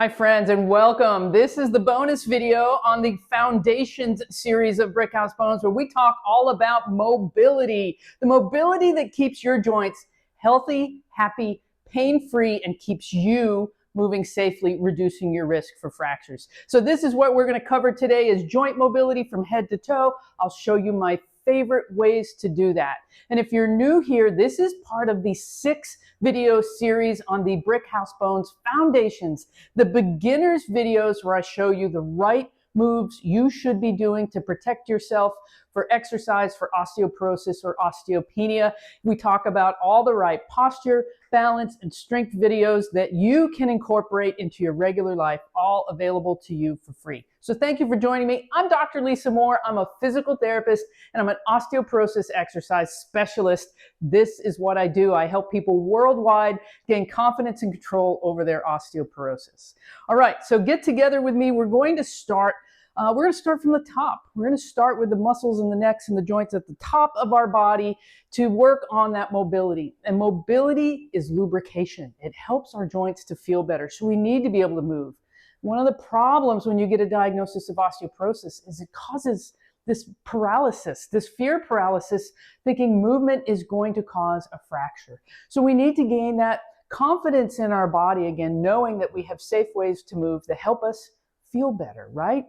Hi friends, and welcome. This is the bonus video on the Foundations series of Brickhouse Bones, where we talk all about mobility, the mobility that keeps your joints healthy, happy, pain-free, and keeps you moving safely, reducing your risk for fractures. So this is what we're going to cover today is joint mobility from head to toe. I'll show you my favorite ways to do that. And if you're new here, this is part of the 6 video series on the Brickhouse Bones Foundations, the beginners videos where I show you the right moves you should be doing to protect yourself for exercise, for osteoporosis or osteopenia. We talk about all the right posture, balance, and strength videos that you can incorporate into your regular life, all available to you for free. So thank you for joining me. I'm Dr. Lisa Moore. I'm a physical therapist and I'm an osteoporosis exercise specialist. This is what I do. I help people worldwide gain confidence and control over their osteoporosis. All right, so get together with me. We're going to start from the top. We're going to start with the muscles in the necks and the joints at the top of our body to work on that mobility. And mobility is lubrication. It helps our joints to feel better. So we need to be able to move. One of the problems when you get a diagnosis of osteoporosis is it causes this paralysis, this fear paralysis, thinking movement is going to cause a fracture. So we need to gain that confidence in our body again, knowing that we have safe ways to move that help us feel better, right?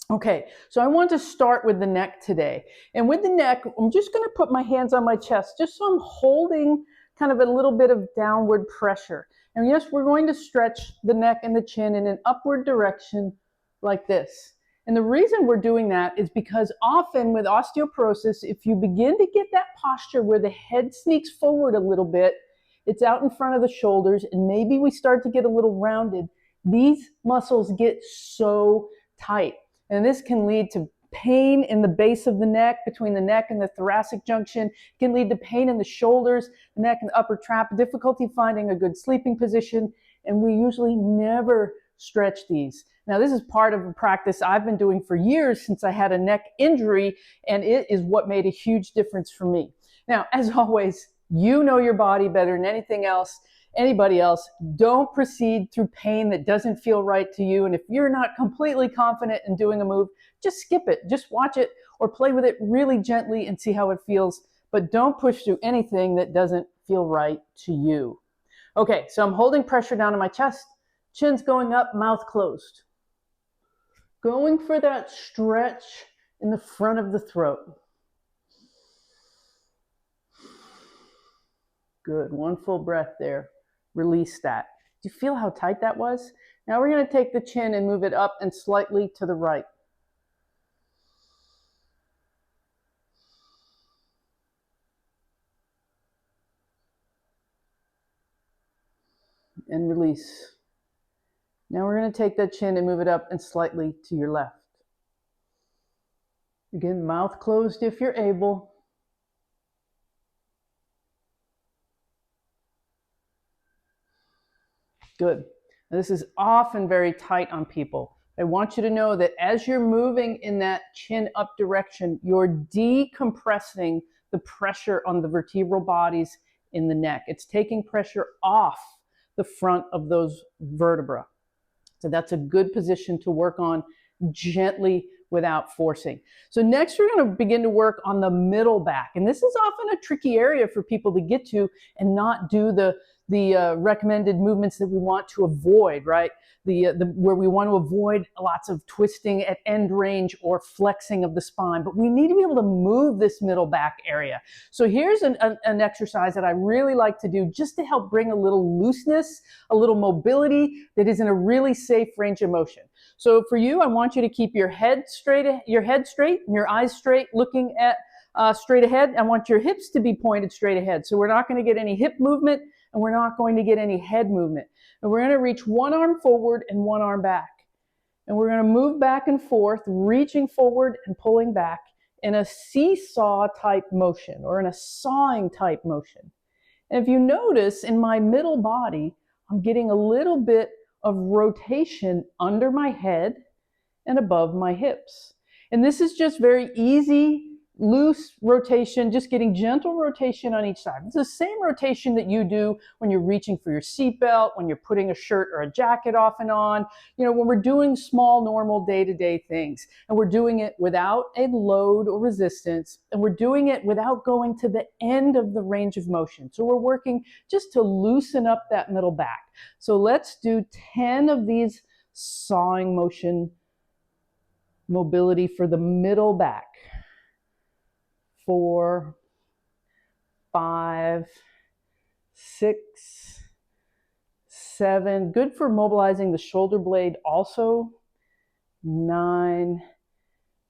Okay, so I want to start with the neck today. And with the neck, I'm just going to put my hands on my chest, just so I'm holding kind of a little bit of downward pressure. And yes, we're going to stretch the neck and the chin in an upward direction like this. And the reason we're doing that is because often with osteoporosis, if you begin to get that posture where the head sneaks forward a little bit, it's out in front of the shoulders, and maybe we start to get a little rounded, these muscles get so tight. And this can lead to pain in the base of the neck, between the neck and the thoracic junction. It can lead to pain in the shoulders, the neck and the upper trap, difficulty finding a good sleeping position, and we usually never stretch these. Now, this is part of a practice I've been doing for years since I had a neck injury, and it is what made a huge difference for me. Now, as always, you know your body better than anybody else. Don't proceed through pain that doesn't feel right to you. And if you're not completely confident in doing a move, just skip it. Just watch it or play with it really gently and see how it feels. But don't push through anything that doesn't feel right to you. Okay, so I'm holding pressure down in my chest. Chin's going up, mouth closed. Going for that stretch in the front of the throat. Good, one full breath there. Release that. Do you feel how tight that was? Now we're going to take the chin and move it up and slightly to the right. And release. Now we're going to take that chin and move it up and slightly to your left. Again, mouth closed if you're able. Good. Now, this is often very tight on people. I want you to know that as you're moving in that chin up direction, you're decompressing the pressure on the vertebral bodies in the neck. It's taking pressure off the front of those vertebrae. So that's a good position to work on gently without forcing. So next we're going to begin to work on the middle back. And this is often a tricky area for people to get to and not do the recommended movements that we want to avoid, right? Where we want to avoid lots of twisting at end range or flexing of the spine, but we need to be able to move this middle back area. So here's an exercise that I really like to do just to help bring a little looseness, a little mobility that is in a really safe range of motion. So for you, I want you to keep your head straight and your eyes straight, looking at straight ahead. I want your hips to be pointed straight ahead. So we're not going to get any hip movement and we're not going to get any head movement. And we're going to reach one arm forward and one arm back. And we're going to move back and forth, reaching forward and pulling back in a seesaw type motion or in a sawing type motion. And if you notice in my middle body, I'm getting a little bit of rotation under my head and above my hips. And this is just very easy loose rotation, just getting gentle rotation on each side. It's the same rotation that you do when you're reaching for your seatbelt, when you're putting a shirt or a jacket off and on, when we're doing small, normal day-to-day things. And we're doing it without a load or resistance, and we're doing it without going to the end of the range of motion. So we're working just to loosen up that middle back. So let's do 10 of these sawing motion mobility for the middle back. 4, 5, 6, 7. Good for mobilizing the shoulder blade also. 9,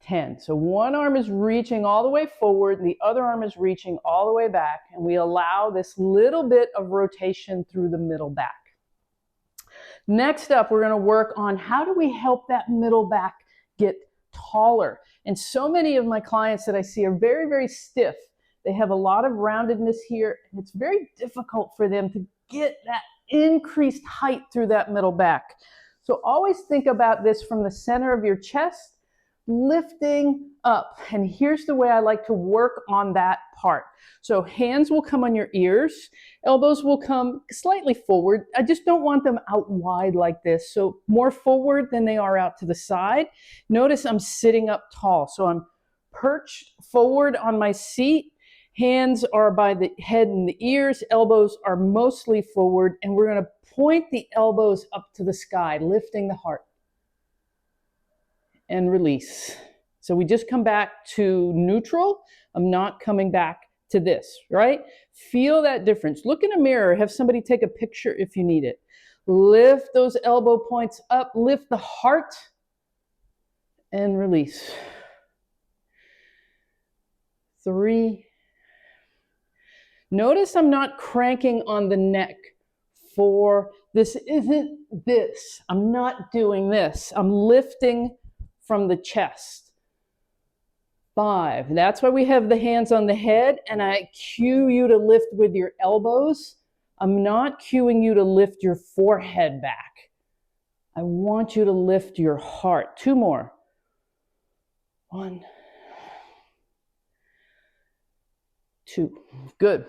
10. So one arm is reaching all the way forward, and the other arm is reaching all the way back, and we allow this little bit of rotation through the middle back. Next up, we're going to work on how do we help that middle back get taller. And so many of my clients that I see are very, very stiff. They have a lot of roundedness here, and it's very difficult for them to get that increased height through that middle back. So always think about this from the center of your chest, lifting up. And here's the way I like to work on that part. So hands will come on your ears, elbows will come slightly forward. I just don't want them out wide like this. So more forward than they are out to the side. Notice I'm sitting up tall. So I'm perched forward on my seat. Hands are by the head and the ears. Elbows are mostly forward. And we're going to point the elbows up to the sky, lifting the heart. And release. So we just come back to neutral. I'm not coming back to this, right? Feel that difference. Look in a mirror. Have somebody take a picture if you need it. Lift those elbow points up. Lift the heart. And release. 3. Notice I'm not cranking on the neck. 4. This isn't this. I'm not doing this. I'm lifting from the chest. 5. That's why we have the hands on the head, and I cue you to lift with your elbows. I'm not cueing you to lift your forehead back. I want you to lift your heart. 2 more. 1, 2. Good.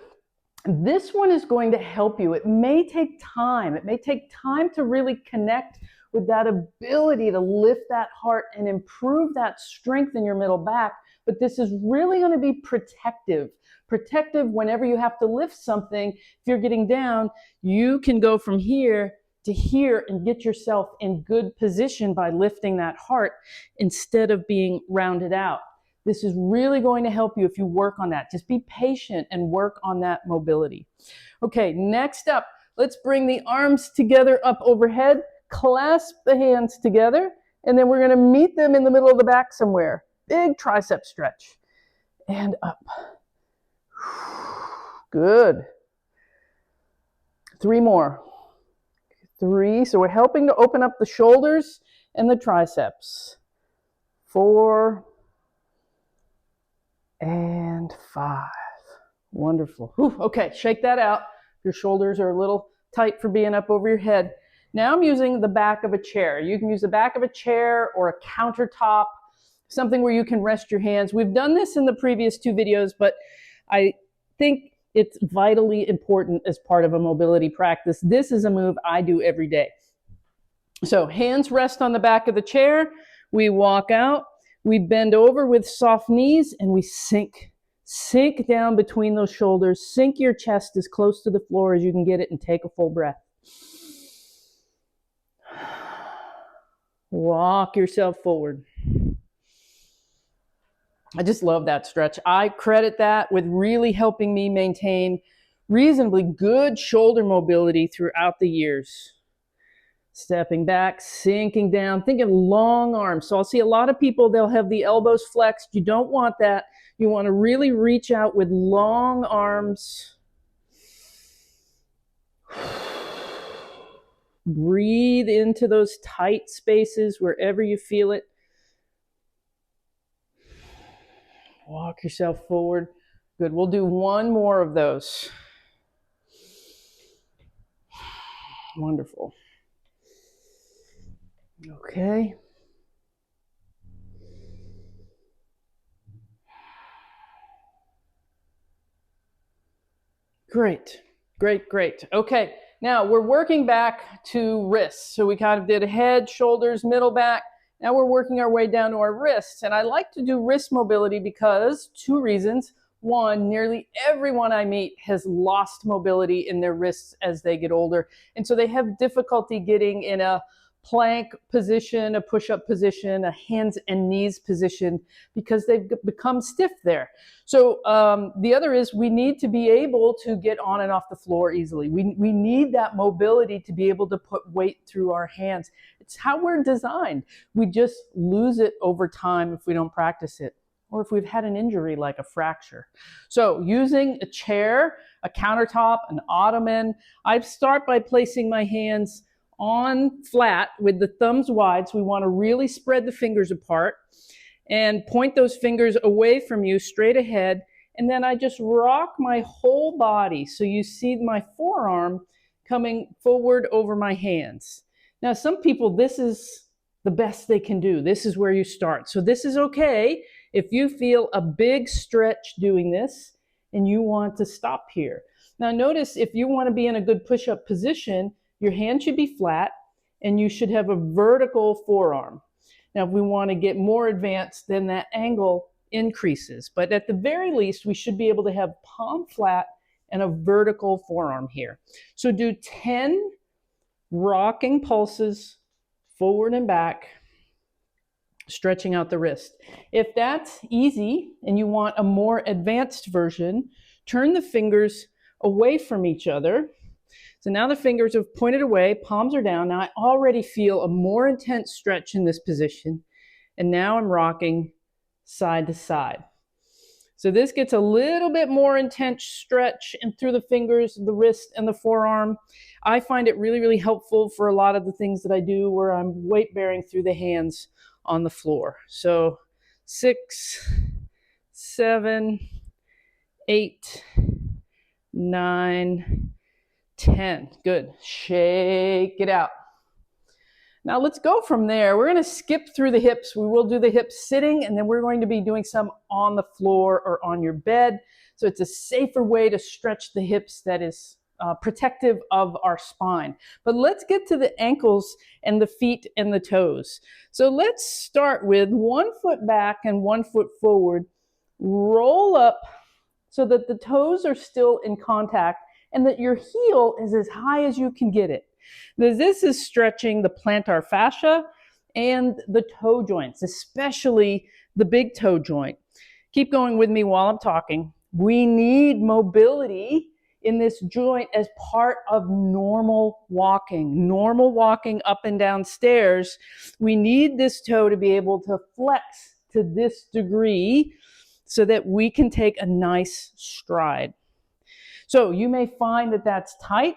This one is going to help you. It may take time. It may take time to really connect with that ability to lift that heart and improve that strength in your middle back. But this is really going to be protective. Protective whenever you have to lift something. If you're getting down, you can go from here to here and get yourself in good position by lifting that heart instead of being rounded out. This is really going to help you if you work on that. Just be patient and work on that mobility. Okay, next up, let's bring the arms together up overhead. Clasp the hands together, and then we're going to meet them in the middle of the back somewhere. Big tricep stretch. And up. Good. 3 more. 3. So we're helping to open up the shoulders and the triceps. 4. And 5. Wonderful. Whew. Okay, shake that out. Your shoulders are a little tight for being up over your head. Now I'm using the back of a chair. You can use the back of a chair or a countertop, something where you can rest your hands. We've done this in the previous 2 videos, but I think it's vitally important as part of a mobility practice. This is a move I do every day. So hands rest on the back of the chair. We walk out. We bend over with soft knees, and we sink down between those shoulders. Sink your chest as close to the floor as you can get it and take a full breath. Walk yourself forward. I just love that stretch. I credit that with really helping me maintain reasonably good shoulder mobility throughout the years. Stepping back, sinking down, think of long arms. So I'll see a lot of people, they'll have the elbows flexed. You don't want that. You want to really reach out with long arms. Breathe into those tight spaces wherever you feel it. Walk yourself forward. Good. We'll do 1 more of those. Wonderful. Okay. Great, great, great. Okay, now we're working back to wrists. So we kind of did head, shoulders, middle back. Now we're working our way down to our wrists. And I like to do wrist mobility because two reasons. One, nearly everyone I meet has lost mobility in their wrists as they get older. And so they have difficulty getting in a plank position, a push-up position, a hands and knees position, because they've become stiff there. So the other is we need to be able to get on and off the floor easily. We need that mobility to be able to put weight through our hands. It's how we're designed. We just lose it over time if we don't practice it, or if we've had an injury like a fracture. So using a chair, a countertop, an ottoman, I start by placing my hands on flat with the thumbs wide. So we want to really spread the fingers apart and point those fingers away from you, straight ahead. And then I just rock my whole body. So you see my forearm coming forward over my hands. Now, some people, this is the best they can do. This is where you start. So this is okay if you feel a big stretch doing this and you want to stop here. Now notice, if you want to be in a good push-up position, your hand should be flat and you should have a vertical forearm. Now, if we want to get more advanced, then that angle increases. But at the very least, we should be able to have palm flat and a vertical forearm here. So do 10 rocking pulses forward and back, stretching out the wrist. If that's easy and you want a more advanced version, turn the fingers away from each other. So now the fingers have pointed away, palms are down. Now I already feel a more intense stretch in this position. And now I'm rocking side to side. So this gets a little bit more intense stretch and through the fingers, the wrist, and the forearm. I find it really, really helpful for a lot of the things that I do where I'm weight bearing through the hands on the floor. So 6, 7, 8, 9, 10. Good. Shake it out. Now let's go from there. We're going to skip through the hips. We will do the hips sitting, and then we're going to be doing some on the floor or on your bed. So it's a safer way to stretch the hips that is protective of our spine. But let's get to the ankles and the feet and the toes. So let's start with 1 foot back and 1 foot forward. Roll up so that the toes are still in contact and that your heel is as high as you can get it. This is stretching the plantar fascia and the toe joints, especially the big toe joint. Keep going with me while I'm talking. We need mobility in this joint as part of normal walking up and down stairs. We need this toe to be able to flex to this degree so that we can take a nice stride. So you may find that that's tight.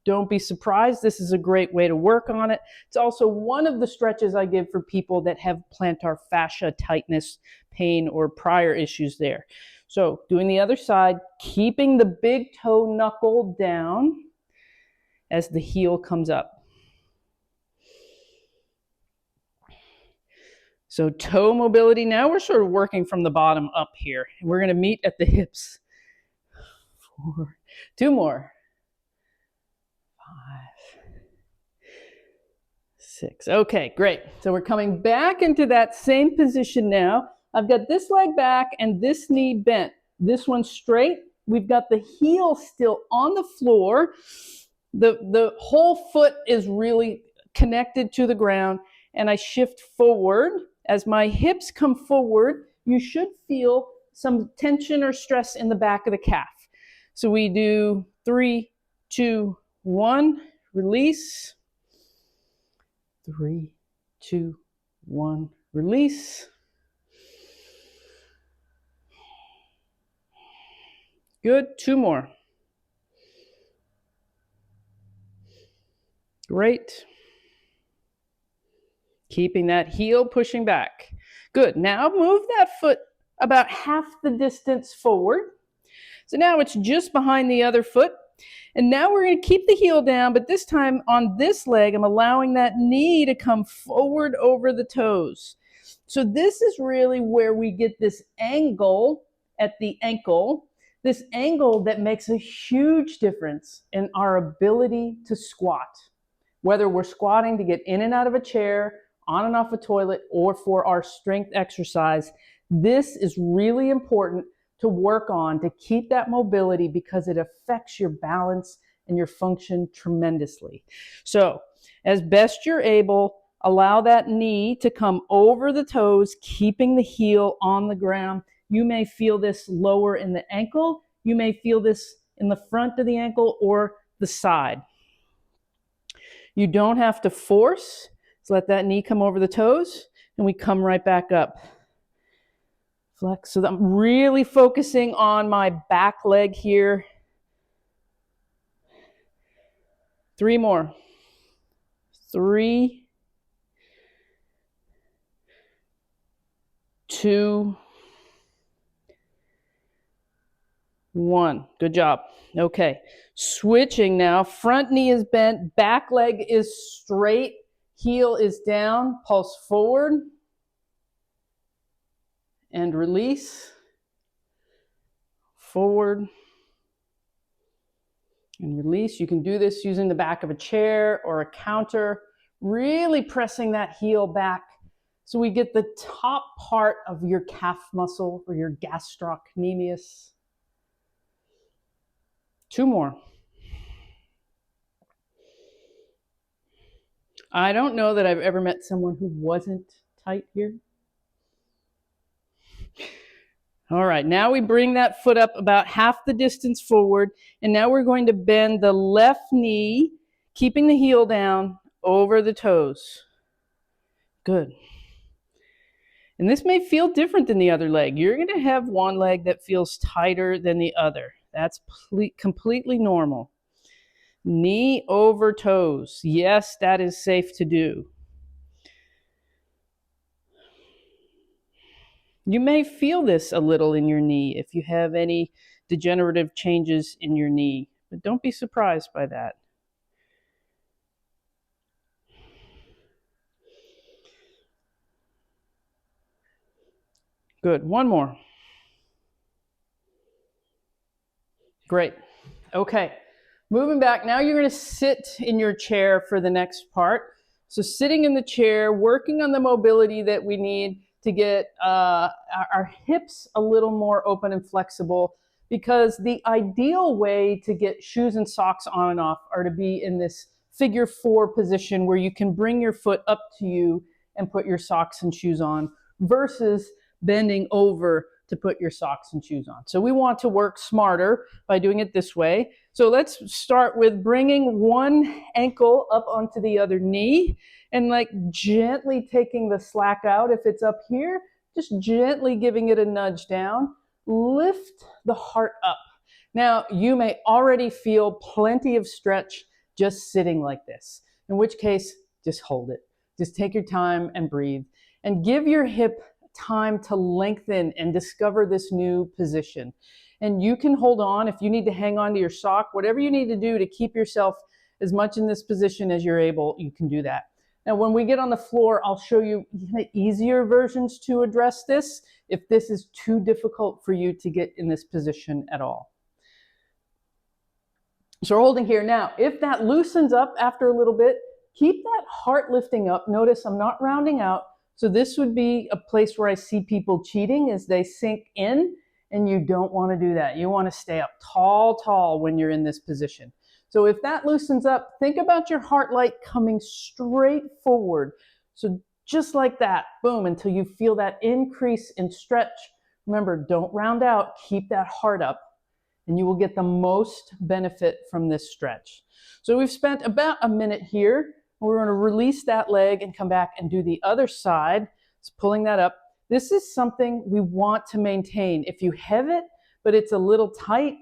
Don't be surprised. This is a great way to work on it. It's also one of the stretches I give for people that have plantar fascia tightness, pain, or prior issues there. So doing the other side, keeping the big toe knuckle down as the heel comes up. So toe mobility. Now we're sort of working from the bottom up here. We're going to meet at the hips. 4, 2 more. 5, 6. Okay, great. So we're coming back into that same position now. I've got this leg back and this knee bent. This one straight. We've got the heel still on the floor. The whole foot is really connected to the ground, and I shift forward. As my hips come forward, you should feel some tension or stress in the back of the calf. So we do 3, 2, 1, release. 3, 2, 1, release. Good. 2 more. Great. Keeping that heel pushing back. Good. Now move that foot about half the distance forward. So now it's just behind the other foot. And now we're going to keep the heel down, but this time on this leg, I'm allowing that knee to come forward over the toes. So this is really where we get this angle at the ankle this angle that makes a huge difference in our ability to squat, whether we're squatting to get in and out of a chair, on and off a toilet, or for our strength exercise. This is really important to work on to keep that mobility because it affects your balance and your function tremendously. So, as best you're able, allow that knee to come over the toes, keeping the heel on the ground. You may feel this lower in the ankle. You may feel this in the front of the ankle or the side. You don't have to force. So let that knee come over the toes, and we come right back up. Flex. So I'm really focusing on my back leg here. 3 more. 3, 2, 1. Good job. Okay. Switching now. Front knee is bent. Back leg is straight. Heel is down. Pulse forward. And release. Forward. And release. You can do this using the back of a chair or a counter. Really pressing that heel back so we get the top part of your calf muscle or your gastrocnemius. 2 more. I don't know that I've ever met someone who wasn't tight here. All right, now we bring that foot up about half the distance forward, and now we're going to bend the left knee, keeping the heel down over the toes. Good. And this may feel different than the other leg. You're going to have one leg that feels tighter than the other. That's completely normal. Knee over toes. Yes, that is safe to do. You may feel this a little in your knee if you have any degenerative changes in your knee, but don't be surprised by that. Good. 1 more. Great. Okay. Moving back. Now you're going to sit in your chair for the next part. So sitting in the chair, working on the mobility that we need to get our hips a little more open and flexible, because the ideal way to get shoes and socks on and off are to be in this figure 4 position where you can bring your foot up to you and put your socks and shoes on versus bending over to put your socks and shoes on. So we want to work smarter by doing it this way. So let's start with bringing one ankle up onto the other knee and like gently taking the slack out. If it's up here, just gently giving it a nudge down. Lift the heart up. Now, you may already feel plenty of stretch just sitting like this, in which case, just hold it. Just take your time and breathe and give your hip time to lengthen and discover this new position. And you can hold on if you need to hang on to your sock, whatever you need to do to keep yourself as much in this position as you're able, you can do that. Now, when we get on the floor, I'll show you easier versions to address this if this is too difficult for you to get in this position at all. So we're holding here. Now, if that loosens up after a little bit, keep that heart lifting up. Notice I'm not rounding out. So this would be a place where I see people cheating as they sink in, and you don't want to do that. You want to stay up tall when you're in this position. So if that loosens up, think about your heart rate coming straight forward. So just like that, boom, until you feel that increase in stretch. Remember, don't round out, keep that heart up, and you will get the most benefit from this stretch. So we've spent about a minute here. We're going to release that leg and come back and do the other side. So pulling that up. This is something we want to maintain. If you have it, but it's a little tight,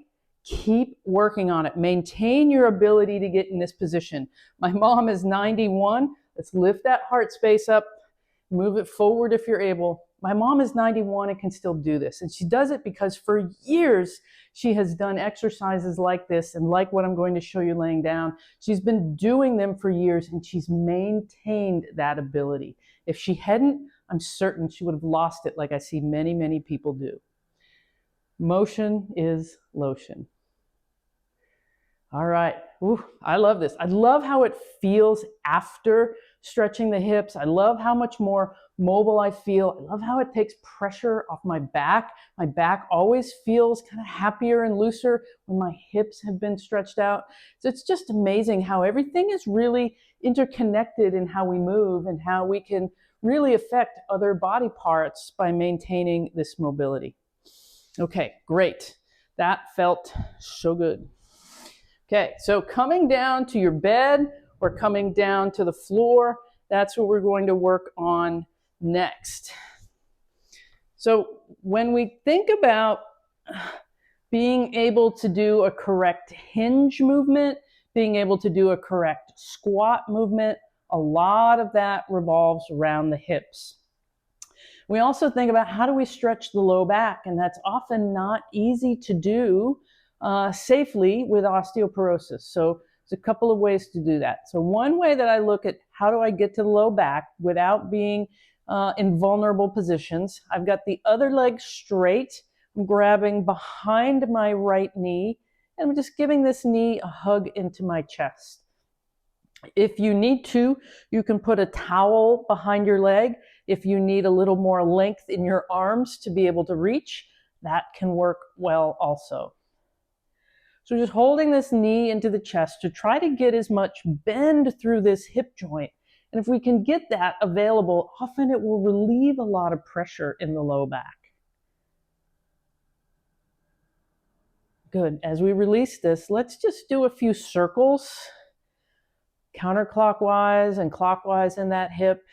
keep working on it. Maintain your ability to get in this position. My mom is 91. Let's lift that heart space up. Move it forward if you're able. My mom is 91 and can still do this. And she does it because for years, she has done exercises like this and like what I'm going to show you laying down. She's been doing them for years and she's maintained that ability. If she hadn't, I'm certain she would have lost it like I see many, many people do. Motion is lotion. All right. Ooh, I love this. I love how it feels after stretching the hips. I love how much more mobile I feel. I love how it takes pressure off my back. My back always feels kind of happier and looser when my hips have been stretched out. So it's just amazing how everything is really interconnected in how we move and how we can really affect other body parts by maintaining this mobility. Okay, great. That felt so good. Okay, so coming down to your bed or coming down to the floor, that's what we're going to work on next. So when we think about being able to do a correct hinge movement, being able to do a correct squat movement, a lot of that revolves around the hips. We also think about how do we stretch the low back, and that's often not easy to do safely with osteoporosis. So there's a couple of ways to do that. So one way that I look at how do I get to the low back without being in vulnerable positions, I've got the other leg straight. I'm grabbing behind my right knee, and I'm just giving this knee a hug into my chest. If you need to, you can put a towel behind your leg. If you need a little more length in your arms to be able to reach, that can work well also. So just holding this knee into the chest to try to get as much bend through this hip joint. And if we can get that available, often it will relieve a lot of pressure in the low back. Good. As we release this, let's just do a few circles, counterclockwise and clockwise in that hip.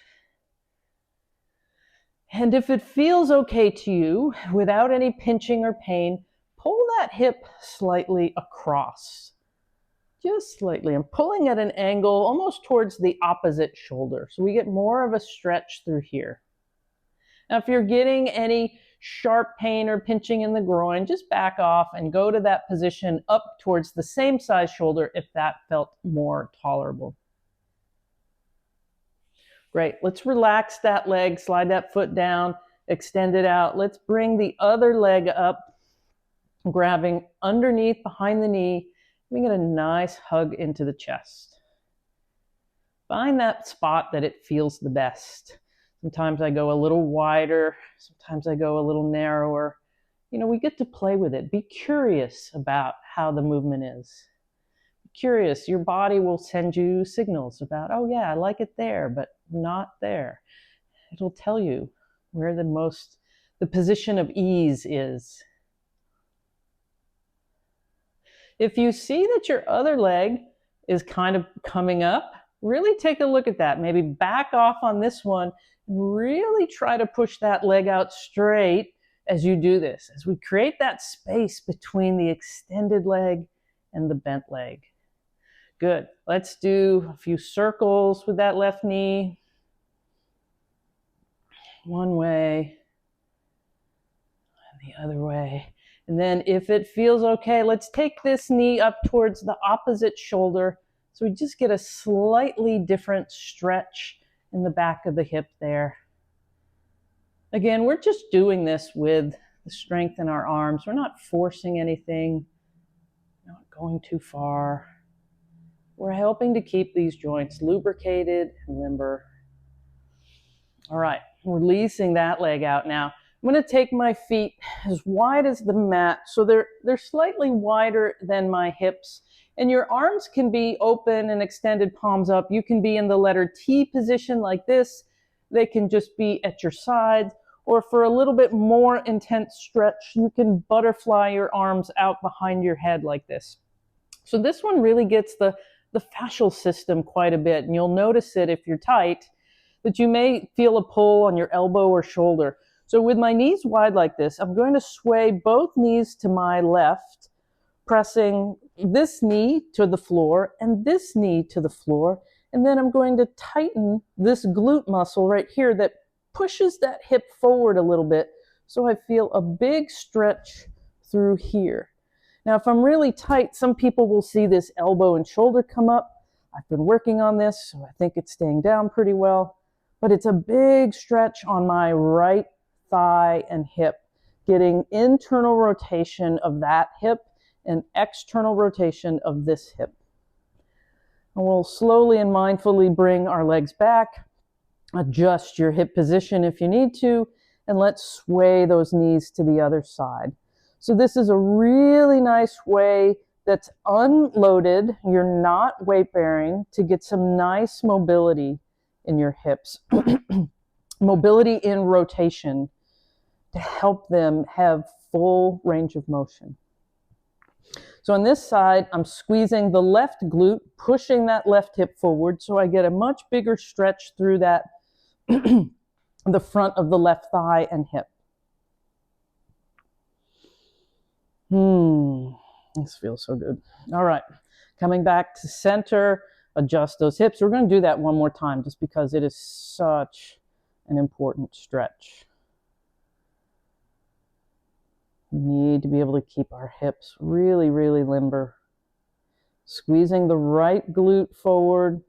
And if it feels okay to you, without any pinching or pain, pull that hip slightly across. Just slightly. I'm pulling at an angle almost towards the opposite shoulder. So we get more of a stretch through here. Now, if you're getting any sharp pain or pinching in the groin, just back off and go to that position up towards the same size shoulder if that felt more tolerable. Great. Let's relax that leg, slide that foot down, extend it out. Let's bring the other leg up, grabbing underneath behind the knee. We get a nice hug into the chest. Find that spot that it feels the best. Sometimes I go a little wider, sometimes I go a little narrower. You know, we get to play with it. Be curious about how the movement is. Be curious. Your body will send you signals about, oh yeah, I like it there, but not there. It'll tell you where the position of ease is. If you see that your other leg is kind of coming up, really take a look at that. Maybe back off on this one and really try to push that leg out straight as you do this, as we create that space between the extended leg and the bent leg. Good. Let's do a few circles with that left knee. One way and the other way. And then if it feels okay, let's take this knee up towards the opposite shoulder. So we just get a slightly different stretch in the back of the hip there. Again, we're just doing this with the strength in our arms. We're not forcing anything, not going too far. We're helping to keep these joints lubricated and limber. All right, releasing that leg out now. I'm going to take my feet as wide as the mat, so they're slightly wider than my hips. And your arms can be open and extended, palms up. You can be in the letter T position like this. They can just be at your sides. Or for a little bit more intense stretch, you can butterfly your arms out behind your head like this. So this one really gets the fascial system quite a bit. And you'll notice it if you're tight, that you may feel a pull on your elbow or shoulder. So with my knees wide like this, I'm going to sway both knees to my left, pressing this knee to the floor and this knee to the floor. And then I'm going to tighten this glute muscle right here that pushes that hip forward a little bit. So I feel a big stretch through here. Now, if I'm really tight, some people will see this elbow and shoulder come up. I've been working on this, so I think it's staying down pretty well. But it's a big stretch on my right thigh and hip, getting internal rotation of that hip and external rotation of this hip. And we'll slowly and mindfully bring our legs back, adjust your hip position if you need to, and let's sway those knees to the other side. So this is a really nice way that's unloaded, you're not weight bearing, to get some nice mobility in your hips. Mobility in rotation to help them have full range of motion. So on this side, I'm squeezing the left glute, pushing that left hip forward so I get a much bigger stretch through that, the front of the left thigh and hip. This feels so good. All right, coming back to center, adjust those hips. We're going to do that one more time just because it is such an important stretch. We need to be able to keep our hips really, really limber. Squeezing the right glute forward.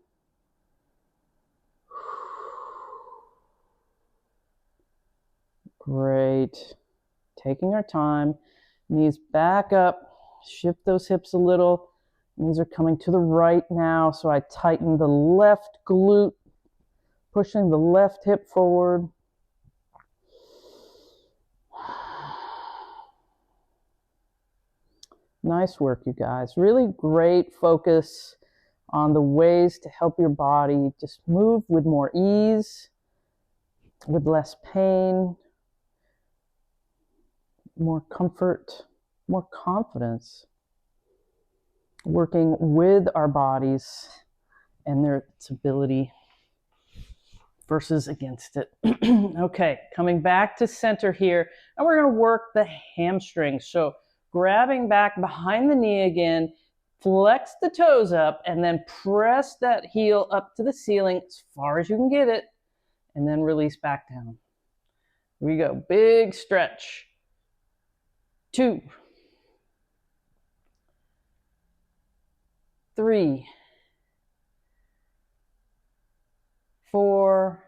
Great. Taking our time. Knees back up. Shift those hips a little. Knees are coming to the right now, so I tighten the left glute, pushing the left hip forward. Nice work, you guys. Really great focus on the ways to help your body just move with more ease, with less pain, more comfort, more confidence. Working with our bodies and their ability versus against it. Okay, coming back to center here, and we're going to work the hamstring. So grabbing back behind the knee again, flex the toes up, and then press that heel up to the ceiling as far as you can get it, and then release back down. Here we go, big stretch. 2, 3, 4,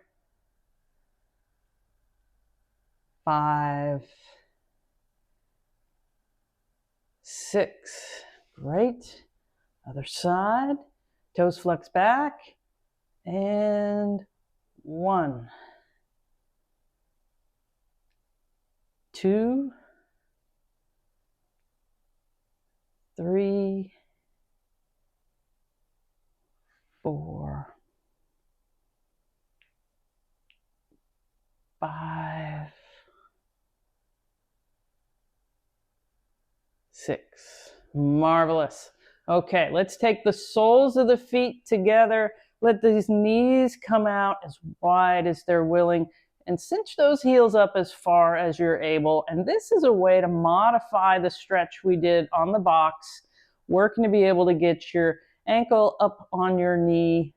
5, 6. Great. Other side. Toes flex back. And 1, 2, 3, 4, 5, 6. Marvelous. Okay, let's take the soles of the feet together. Let these knees come out as wide as they're willing and cinch those heels up as far as you're able. And this is a way to modify the stretch we did on the box, working to be able to get your ankle up on your knee.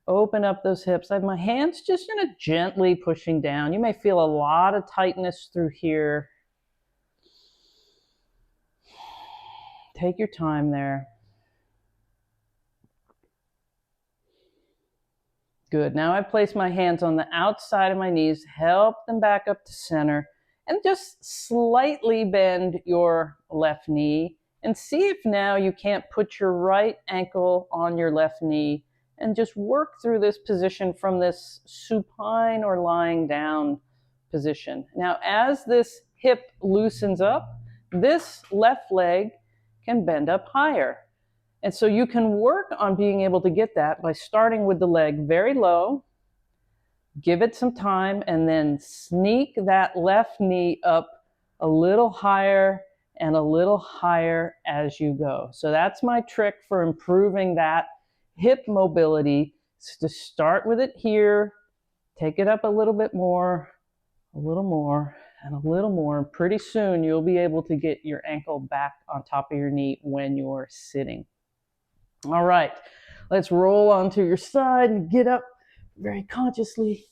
Open up those hips. I have my hands just kind of gently pushing down. You may feel a lot of tightness through here. Take your time there. Good. Now I place my hands on the outside of my knees, help them back up to center, and just slightly bend your left knee and see if now you can't put your right ankle on your left knee and just work through this position from this supine or lying down position. Now, as this hip loosens up, this left leg can bend up higher. And so you can work on being able to get that by starting with the leg very low, give it some time, and then sneak that left knee up a little higher and a little higher as you go. So that's my trick for improving that hip mobility, is to start with it here, take it up a little bit more, a little more, and a little more. And pretty soon you'll be able to get your ankle back on top of your knee when you're sitting. All right, let's roll onto your side and get up very consciously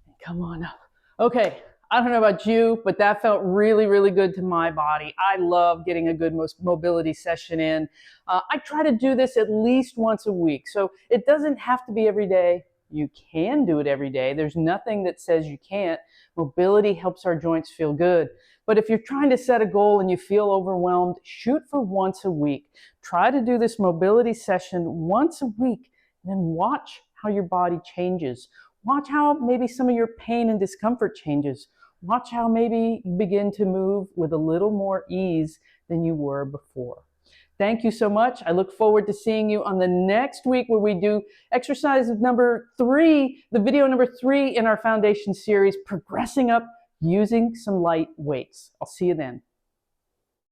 and come on up. Okay, I don't know about you, but that felt really, really good to my body. I love getting a good mobility session in. I try to do this at least once a week, so it doesn't have to be every day. You can do it every day. There's nothing that says you can't. Mobility helps our joints feel good. But if you're trying to set a goal and you feel overwhelmed, shoot for once a week. Try to do this mobility session once a week, and then watch how your body changes. Watch how maybe some of your pain and discomfort changes. Watch how maybe you begin to move with a little more ease than you were before. Thank you so much. I look forward to seeing you on the next week where we do exercise number 3, the video number 3 in our foundation series, progressing up using some light weights. I'll see you then.